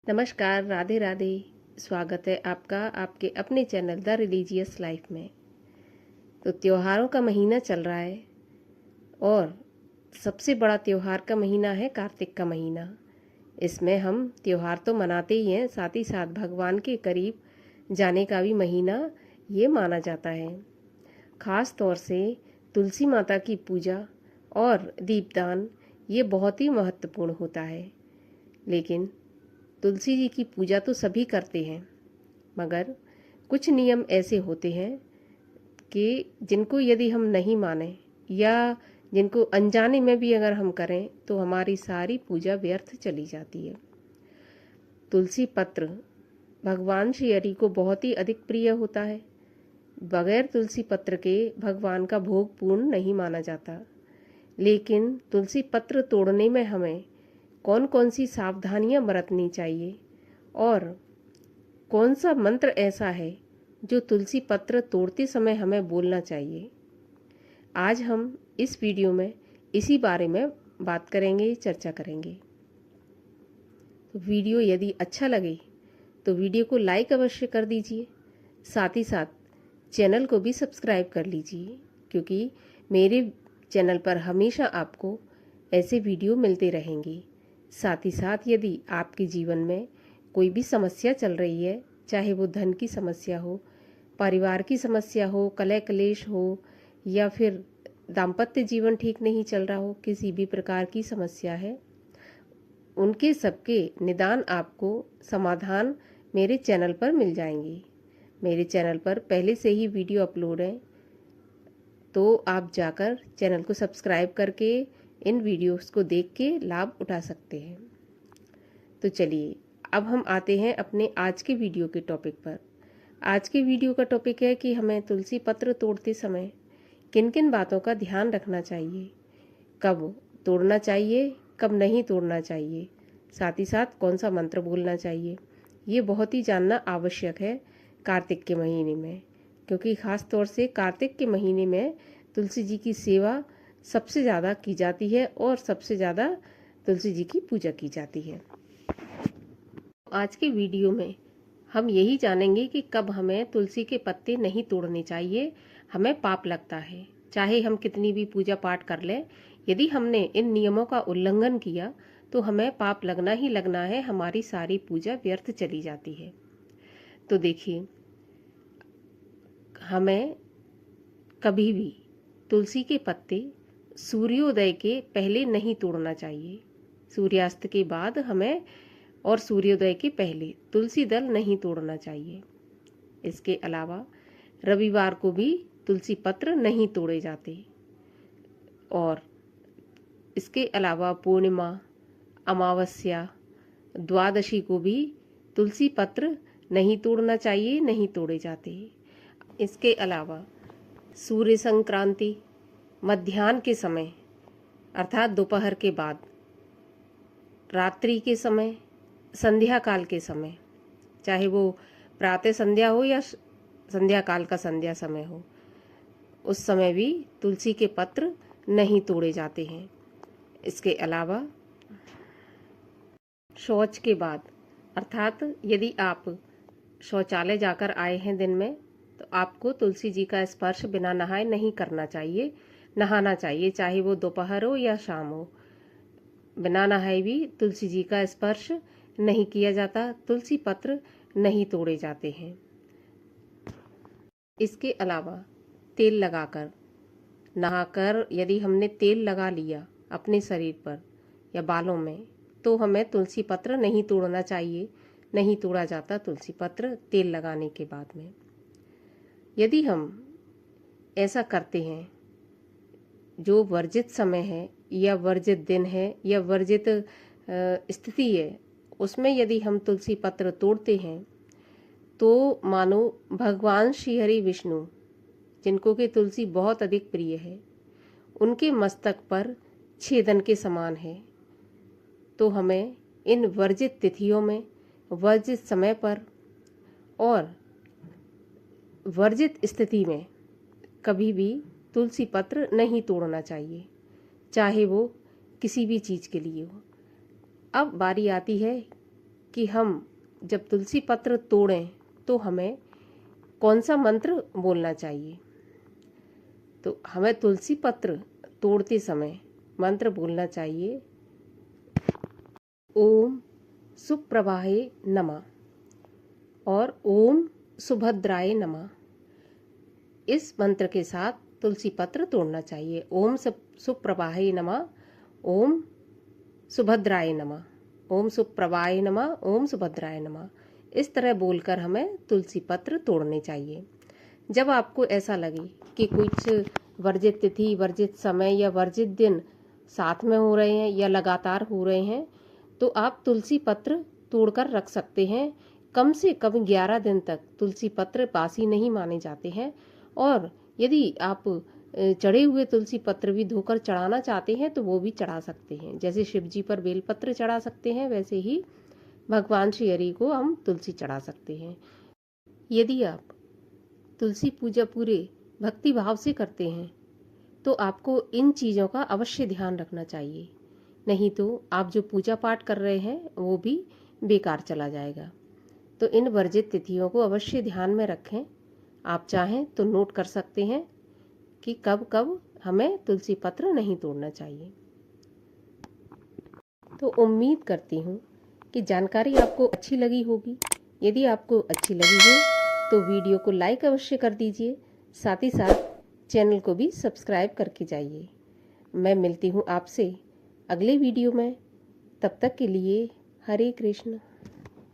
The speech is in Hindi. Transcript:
नमस्कार, राधे राधे। स्वागत है आपका आपके अपने चैनल द रिलीजियस लाइफ में। तो त्योहारों का महीना चल रहा है और सबसे बड़ा त्योहार का महीना है कार्तिक का महीना। इसमें हम त्योहार तो मनाते ही हैं, साथ ही साथ भगवान के करीब जाने का भी महीना ये माना जाता है। ख़ास तौर से तुलसी माता की पूजा और दीपदान ये बहुत ही महत्वपूर्ण होता है। लेकिन तुलसी जी की पूजा तो सभी करते हैं, मगर कुछ नियम ऐसे होते हैं कि जिनको यदि हम नहीं माने या जिनको अनजाने में भी अगर हम करें तो हमारी सारी पूजा व्यर्थ चली जाती है। तुलसी पत्र भगवान श्री हरि को बहुत ही अधिक प्रिय होता है। बगैर तुलसी पत्र के भगवान का भोग पूर्ण नहीं माना जाता। लेकिन तुलसी पत्र तोड़ने में हमें कौन कौन सी सावधानियां बरतनी चाहिए और कौन सा मंत्र ऐसा है जो तुलसी पत्र तोड़ते समय हमें बोलना चाहिए, आज हम इस वीडियो में इसी बारे में बात करेंगे, चर्चा करेंगे। तो वीडियो यदि अच्छा लगे तो वीडियो को लाइक अवश्य कर दीजिए, साथ ही साथ चैनल को भी सब्सक्राइब कर लीजिए, क्योंकि मेरे चैनल पर हमेशा आपको ऐसे वीडियो मिलते रहेंगे। साथ ही साथ यदि आपके जीवन में कोई भी समस्या चल रही है, चाहे वो धन की समस्या हो, परिवार की समस्या हो, कलह क्लेश हो या फिर दाम्पत्य जीवन ठीक नहीं चल रहा हो, किसी भी प्रकार की समस्या है, उनके सबके निदान आपको समाधान मेरे चैनल पर मिल जाएंगे। मेरे चैनल पर पहले से ही वीडियो अपलोड है, तो आप जाकर चैनल को सब्सक्राइब करके इन वीडियोस को देख के लाभ उठा सकते हैं। तो चलिए अब हम आते हैं अपने आज के वीडियो के टॉपिक पर। आज के वीडियो का टॉपिक है कि हमें तुलसी पत्र तोड़ते समय किन किन बातों का ध्यान रखना चाहिए, कब तोड़ना चाहिए, कब नहीं तोड़ना चाहिए, साथ ही साथ कौन सा मंत्र बोलना चाहिए। ये बहुत ही जानना आवश्यक है कार्तिक के महीने में, क्योंकि ख़ास तौर से कार्तिक के महीने में तुलसी जी की सेवा सबसे ज़्यादा की जाती है और सबसे ज़्यादा तुलसी जी की पूजा की जाती है। आज के वीडियो में हम यही जानेंगे कि कब हमें तुलसी के पत्ते नहीं तोड़ने चाहिए। हमें पाप लगता है, चाहे हम कितनी भी पूजा पाठ कर लें, यदि हमने इन नियमों का उल्लंघन किया तो हमें पाप लगना ही लगना है, हमारी सारी पूजा व्यर्थ चली जाती है। तो देखिए, हमें कभी भी तुलसी के पत्ते सूर्योदय के पहले नहीं तोड़ना चाहिए। सूर्यास्त के बाद हमें और सूर्योदय के पहले तुलसी दल नहीं तोड़ना चाहिए। इसके अलावा रविवार को भी तुलसी पत्र नहीं तोड़े जाते और इसके अलावा पूर्णिमा, अमावस्या, द्वादशी को भी तुलसी पत्र नहीं तोड़ना चाहिए, नहीं तोड़े जाते। इसके अलावा सूर्य संक्रांति, मध्याह्न के समय अर्थात दोपहर के बाद, रात्रि के समय, संध्या काल के समय, चाहे वो प्रातः संध्या हो या संध्या काल का संध्या समय हो, उस समय भी तुलसी के पत्र नहीं तोड़े जाते हैं। इसके अलावा शौच के बाद अर्थात यदि आप शौचालय जाकर आए हैं दिन में, तो आपको तुलसी जी का स्पर्श बिना नहाए नहीं करना चाहिए, नहाना चाहिए, चाहे वो दोपहर हो या शाम हो। बिना नहाए भी तुलसी जी का स्पर्श नहीं किया जाता, तुलसी पत्र नहीं तोड़े जाते हैं। इसके अलावा तेल लगाकर, नहाकर यदि हमने तेल लगा लिया अपने शरीर पर या बालों में, तो हमें तुलसी पत्र नहीं तोड़ना चाहिए, नहीं तोड़ा जाता तुलसी पत्र तेल लगाने के बाद में। यदि हम ऐसा करते हैं, जो वर्जित समय है या वर्जित दिन है या वर्जित स्थिति है, उसमें यदि हम तुलसी पत्र तोड़ते हैं तो मानो भगवान श्री हरि विष्णु, जिनको कि तुलसी बहुत अधिक प्रिय है, उनके मस्तक पर छेदन के समान है। तो हमें इन वर्जित तिथियों में, वर्जित समय पर और वर्जित स्थिति में कभी भी तुलसी पत्र नहीं तोड़ना चाहिए, चाहे वो किसी भी चीज़ के लिए हो। अब बारी आती है कि हम जब तुलसी पत्र तोड़ें तो हमें कौन सा मंत्र बोलना चाहिए। तो हमें तुलसी पत्र तोड़ते समय मंत्र बोलना चाहिए, ओम सुप्रभाए नमः और ओम सुभद्राय नमः। इस मंत्र के साथ तुलसी पत्र तोड़ना चाहिए। ओम सुप्रभाए नमः, ओम सुभद्राय नमः, ओम सुप्रभाए नमः, ओम सुभद्राय नमः। इस तरह बोलकर हमें तुलसी पत्र तोड़ने चाहिए। जब आपको ऐसा लगे कि कुछ वर्जित तिथि, वर्जित समय या वर्जित दिन साथ में हो रहे हैं या लगातार हो रहे हैं, तो आप तुलसी पत्र तोड़कर रख सकते हैं। कम से कम 11 दिन तक तुलसी पत्र बासी नहीं माने जाते हैं। और यदि आप चढ़े हुए तुलसी पत्र भी धोकर चढ़ाना चाहते हैं तो वो भी चढ़ा सकते हैं। जैसे शिव जी पर बेलपत्र चढ़ा सकते हैं, वैसे ही भगवान श्री हरि को हम तुलसी चढ़ा सकते हैं। यदि आप तुलसी पूजा पूरे भक्ति भाव से करते हैं तो आपको इन चीज़ों का अवश्य ध्यान रखना चाहिए, नहीं तो आप जो पूजा पाठ कर रहे हैं वो भी बेकार चला जाएगा। तो इन वर्जित तिथियों को अवश्य ध्यान में रखें। आप चाहें तो नोट कर सकते हैं कि कब कब हमें तुलसी पत्र नहीं तोड़ना चाहिए। तो उम्मीद करती हूँ कि जानकारी आपको अच्छी लगी होगी। यदि आपको अच्छी लगी हो तो वीडियो को लाइक अवश्य कर दीजिए, साथ ही साथ चैनल को भी सब्सक्राइब करके जाइए। मैं मिलती हूँ आपसे अगले वीडियो में। तब तक के लिए हरे कृष्ण।